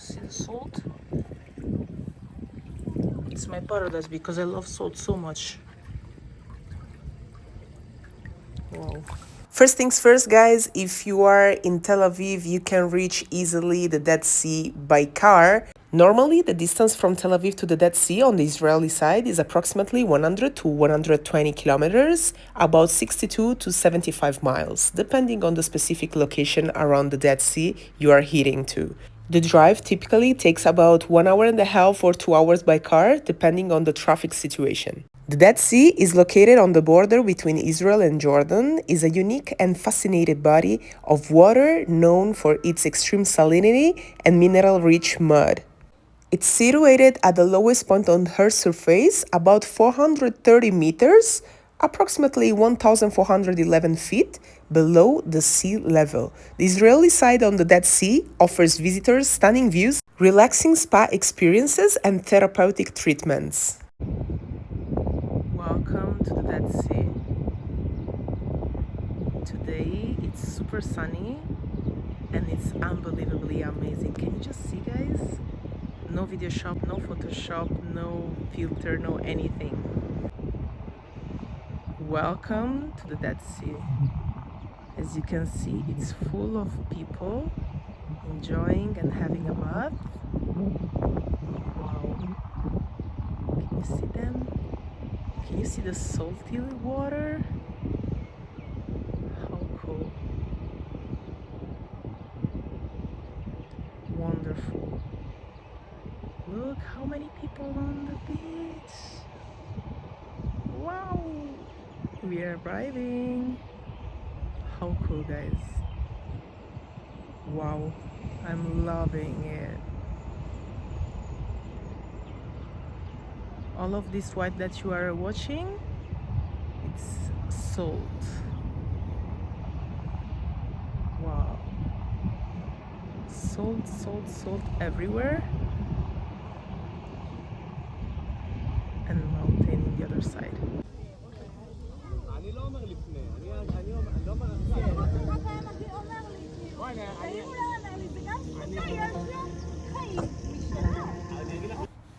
See the salt? It's my paradise because I love salt so much. Wow. First things first, guys, if you are in Tel Aviv, you can reach easily the Dead Sea by car. Normally, the distance from Tel Aviv to the Dead Sea on the Israeli side is approximately 100 to 120 kilometers, about 62 to 75 miles, depending on the specific location around the Dead Sea you are heading to. The drive typically takes about 1 hour and a half or 2 hours by car, depending on the traffic situation. The Dead Sea is located on the border between Israel and Jordan, is a unique and fascinating body of water known for its extreme salinity and mineral-rich mud. It's situated at the lowest point on Earth's surface, about 430 meters, approximately 1,411 feet below the sea level. The Israeli side on the Dead Sea offers visitors stunning views, relaxing spa experiences, and therapeutic treatments. Welcome to the Dead Sea. Today it's super sunny and it's unbelievably amazing. Can you just see, guys? No video shop, no Photoshop, no filter, no anything. Welcome to the Dead Sea. As you can see, it's full of people enjoying and having a bath. Wow. Can you see them? Can you see the salty water? How cool. Wonderful. Look how many people on the beach. Wow. We are arriving. How cool, guys. Wow. I'm loving it. All of this white that you are watching, it's salt. Wow. Salt, salt, salt everywhere. And mountain on the other side.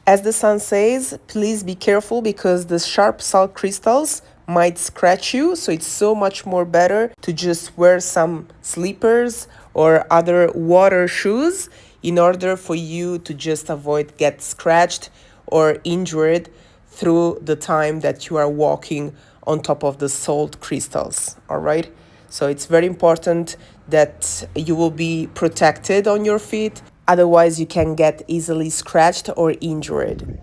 As the sun says, please be careful because the sharp salt crystals might scratch you, so it's so much more better to just wear some slippers or other water shoes in order for you to just avoid get scratched or injured through the time that you are walking on top of the salt crystals. All right, so it's very important that you will be protected on your feet, otherwise you can get easily scratched or injured.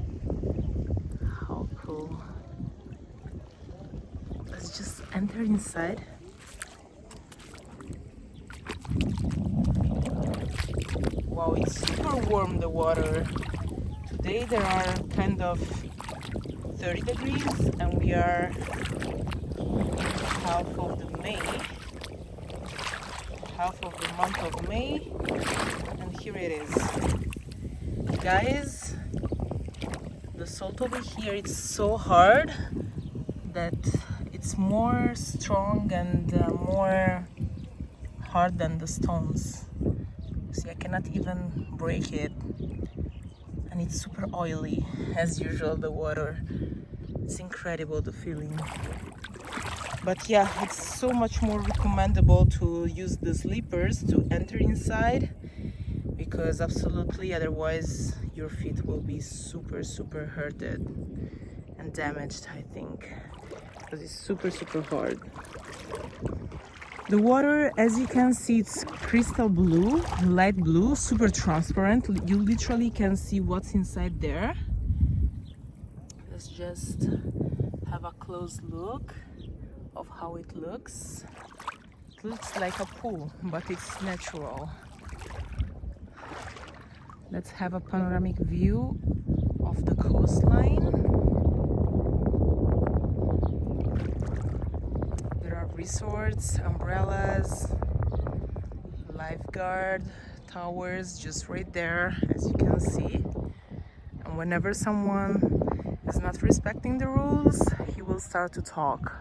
How cool. Let's just enter inside. Wow, it's super warm, the water. Today there are kind of 30 degrees and we are half of the month of May, and here it is. Guys, the salt over here is so hard that it's more strong and more hard than the stones. See, I cannot even break it, and it's super oily as usual, the water. It's incredible, the feeling. But yeah, it's so much more recommendable to use the slippers to enter inside, because absolutely otherwise your feet will be super hurted and damaged, I think, because it's super hard. The water, as you can see, it's crystal blue, light blue, super transparent. You literally can see what's inside there. Let's just have a close look of how it looks. It looks like a pool, but it's natural. Let's have a panoramic view of the coastline. There are resorts, umbrellas, lifeguard towers just right there, as you can see. And whenever someone is not respecting the rules, he will start to talk.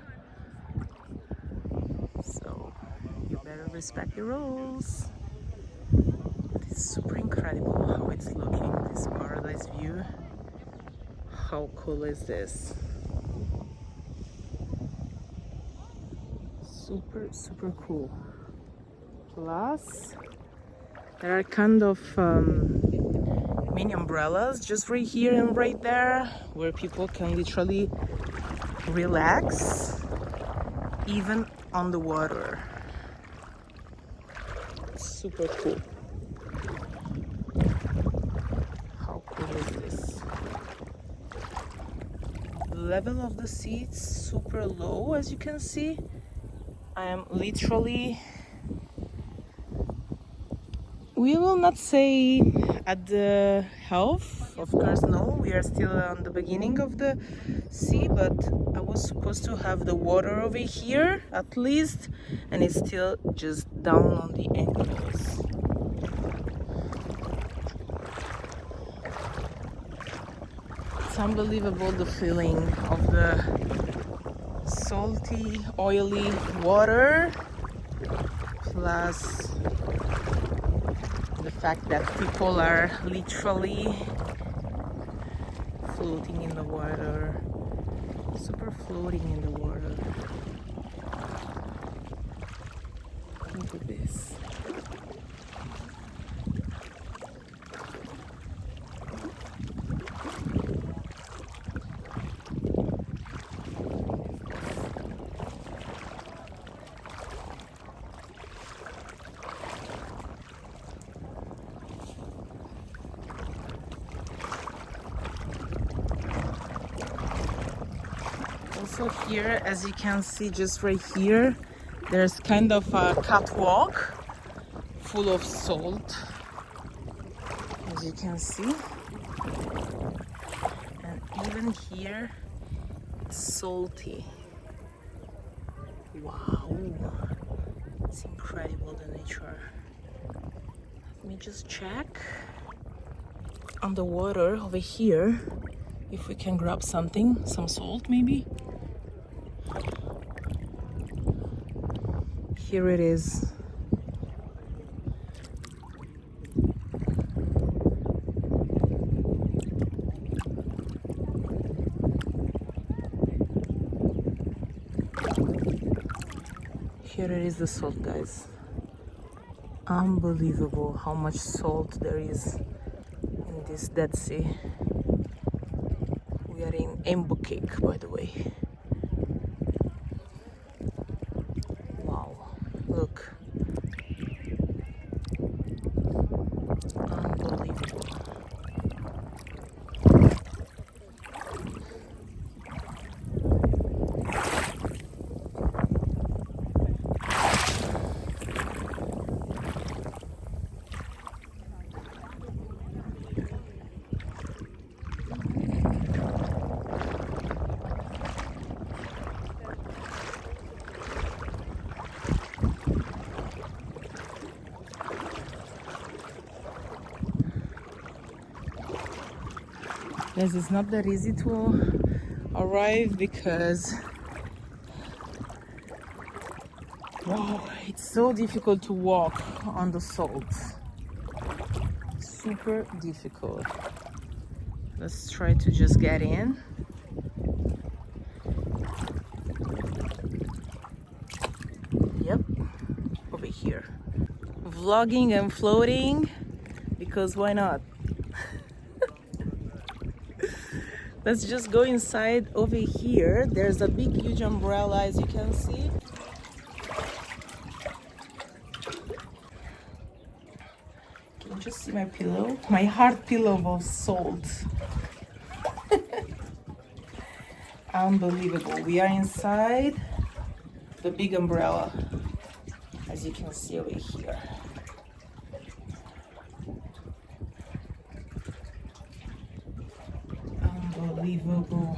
So you better respect the rules. It's super incredible how it How cool is this? Super, super cool. Plus, there are kind of mini umbrellas just right here and right there where people can literally relax even on the water. Super cool. How cool is this? Level of the seats super low, as you can see. I am literally, we will not say at the half, of course, no, we are still on the beginning of the sea, but I was supposed to have the water over here at least, and it's still just down on the ankles. It's unbelievable, the feeling of the salty, oily water, plus the fact that people are literally floating in the water, super floating in the water. Look at this. Also here, as you can see, just right here, there's kind of a catwalk full of salt, as you can see. And even here, it's salty. Wow, it's incredible, the nature. Let me just check on the water over here if we can grab something, some salt maybe. Here it is. Here it is, the salt, guys. Unbelievable how much salt there is in this Dead Sea. We are in Embukik, by the way. Wow, look. Unbelievable. Yes, it's not that easy to arrive because, wow, it's so difficult to walk on the salt. Super difficult. Let's try to just get in. Yep, over here. Vlogging and floating, because why not? Let's just go inside over here. There's a big, huge umbrella, as you can see. Can you just see my pillow? My hard pillow of salt. Unbelievable. We are inside the big umbrella, as you can see over here. Unbelievable.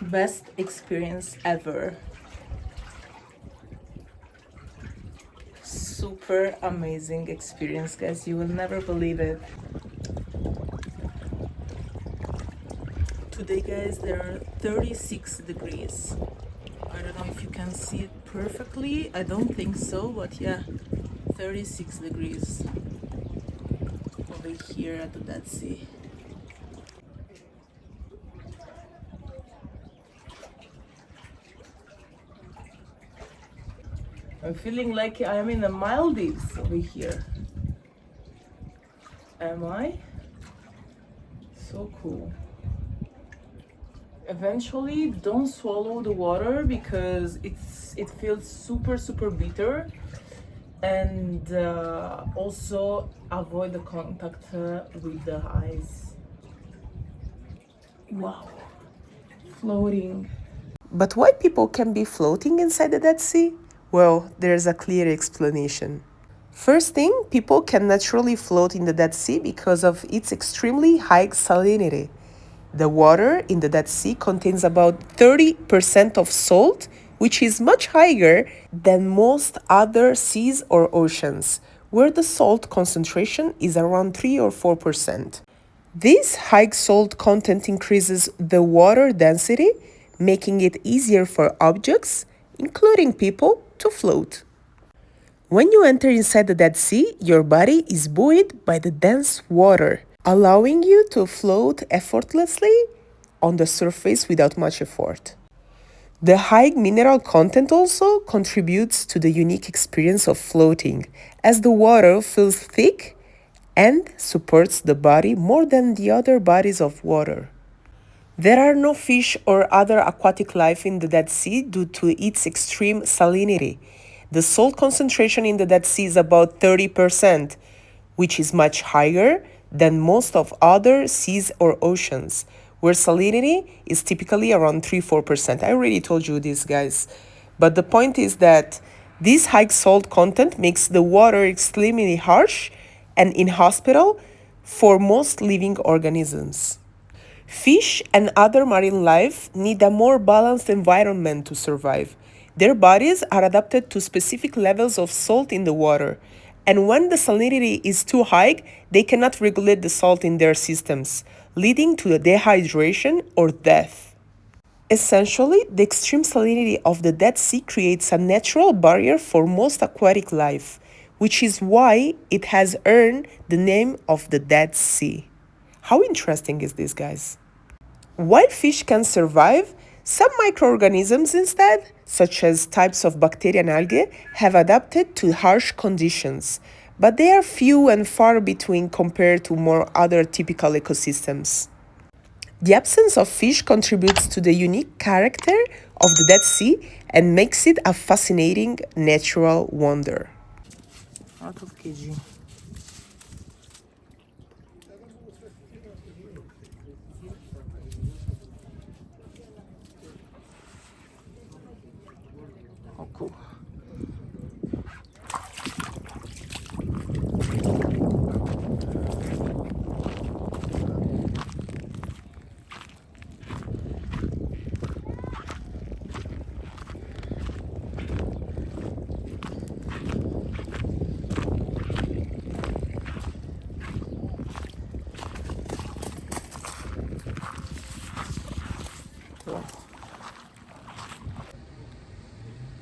Best experience ever. Super amazing experience, guys. You will never believe it. Today, guys, there are 36 degrees. I don't know if you can see it perfectly. I don't think so, but yeah, 36 degrees over here at the Dead Sea. I'm feeling like I am in the Maldives over here. Am I? So cool. Eventually, don't swallow the water because it feels super bitter, and also avoid the contact with the eyes. Wow, floating. But why people can be floating inside the Dead Sea? Well, there's a clear explanation. First thing, people can naturally float in the Dead Sea because of its extremely high salinity. The water in the Dead Sea contains about 30% of salt, which is much higher than most other seas or oceans, where the salt concentration is around 3 or 4%. This high salt content increases the water density, making it easier for objects, including people, to float. When you enter inside the Dead Sea, your body is buoyed by the dense water, allowing you to float effortlessly on the surface without much effort. The high mineral content also contributes to the unique experience of floating, as the water feels thick and supports the body more than the other bodies of water. There are no fish or other aquatic life in the Dead Sea due to its extreme salinity. The salt concentration in the Dead Sea is about 30%, which is much higher than most of other seas or oceans, where salinity is typically around 3-4%. I already told you this, guys. But the point is that this high salt content makes the water extremely harsh and inhospitable for most living organisms. Fish and other marine life need a more balanced environment to survive. Their bodies are adapted to specific levels of salt in the water, and when the salinity is too high, they cannot regulate the salt in their systems, leading to dehydration or death. Essentially, the extreme salinity of the Dead Sea creates a natural barrier for most aquatic life, which is why it has earned the name of the Dead Sea. How interesting is this, guys? While fish can survive, some microorganisms instead, such as types of bacteria and algae, have adapted to harsh conditions, but they are few and far between compared to more other typical ecosystems. The absence of fish contributes to the unique character of the Dead Sea and makes it a fascinating natural wonder. Oh, cool.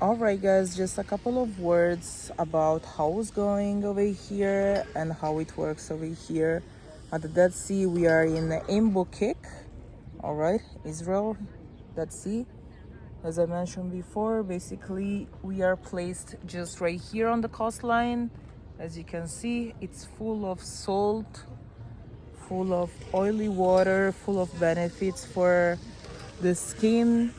Alright guys, just a couple of words about how it's going over here and how it works over here. At the Dead Sea, we are in Embokik, alright, Israel, Dead Sea. As I mentioned before, basically we are placed just right here on the coastline. As you can see, it's full of salt, full of oily water, full of benefits for the skin.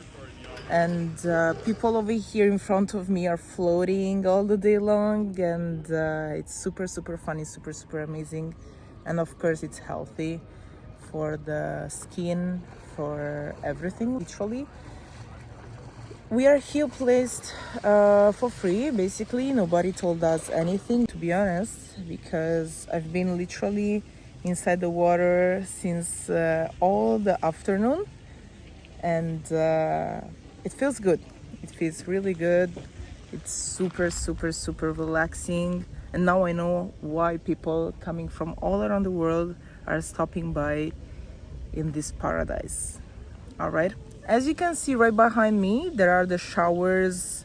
And people over here in front of me are floating all the day long, and it's super funny, super amazing, and of course it's healthy for the skin, for everything. Literally, we are here placed for free. Basically, nobody told us anything, to be honest, because I've been literally inside the water since all the afternoon, and it feels good. It feels really good. It's super relaxing. And now I know why people coming from all around the world are stopping by in this paradise. All right. As you can see right behind me, there are the showers,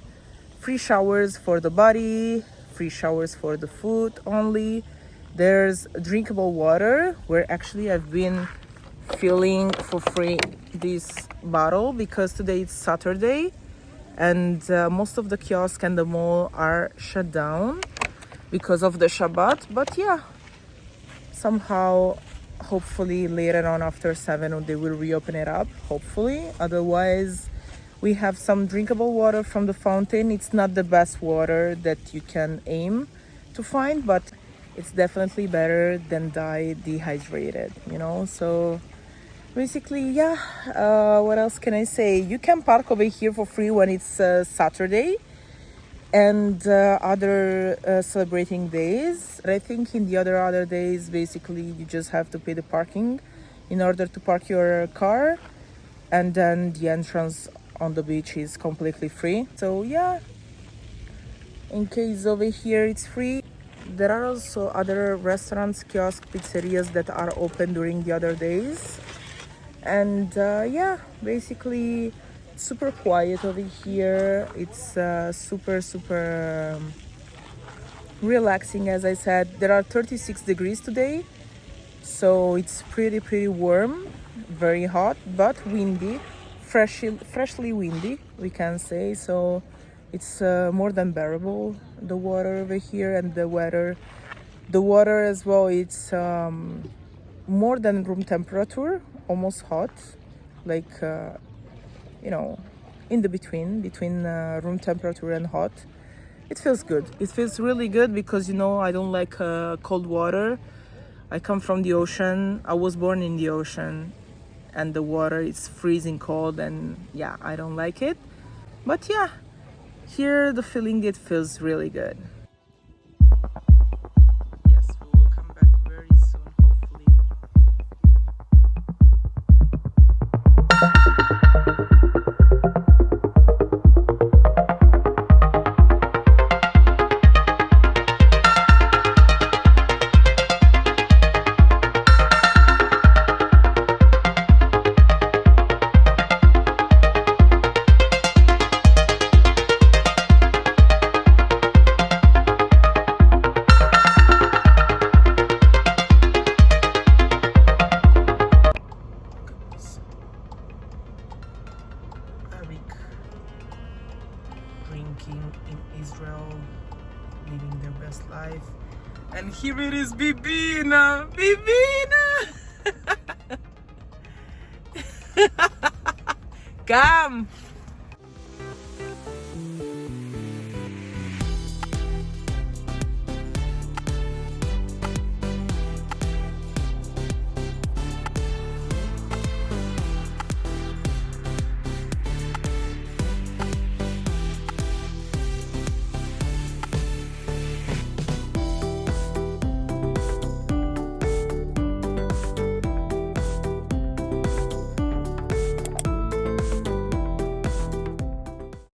free showers for the body, free showers for the food only. There's drinkable water, where actually I've been filling for free this bottle because today it's Saturday and most of the kiosks and the mall are shut down because of the Shabbat. But yeah, somehow, hopefully later on after 7 they will reopen it up, hopefully. Otherwise, we have some drinkable water from the fountain. It's not the best water that you can aim to find, but it's definitely better than die dehydrated, you know. So basically, yeah, what else can I say? You can park over here for free when it's Saturday and other celebrating days. I think in the other days, basically, you just have to pay the parking in order to park your car, and then the entrance on the beach is completely free. So yeah, in case over here it's free. There are also other restaurants, kiosks, pizzerias that are open during the other days. And yeah, basically super quiet over here. It's super relaxing. As I said, there are 36 degrees today, so it's pretty warm, very hot, but windy, freshly windy, we can say. So it's more than bearable, the water over here, and the water as well. It's more than room temperature, almost hot, like you know, in the between room temperature and hot. It feels good. It feels really good because, you know, I don't like cold water. I come from the ocean. I was born in the ocean, and the water is freezing cold, and yeah, I don't like it. But yeah, here the feeling, it feels really good. Yes, we will come back very soon, hopefully. Drinking in Israel, living their best life. And here it is, Bibina! Bibina! Come!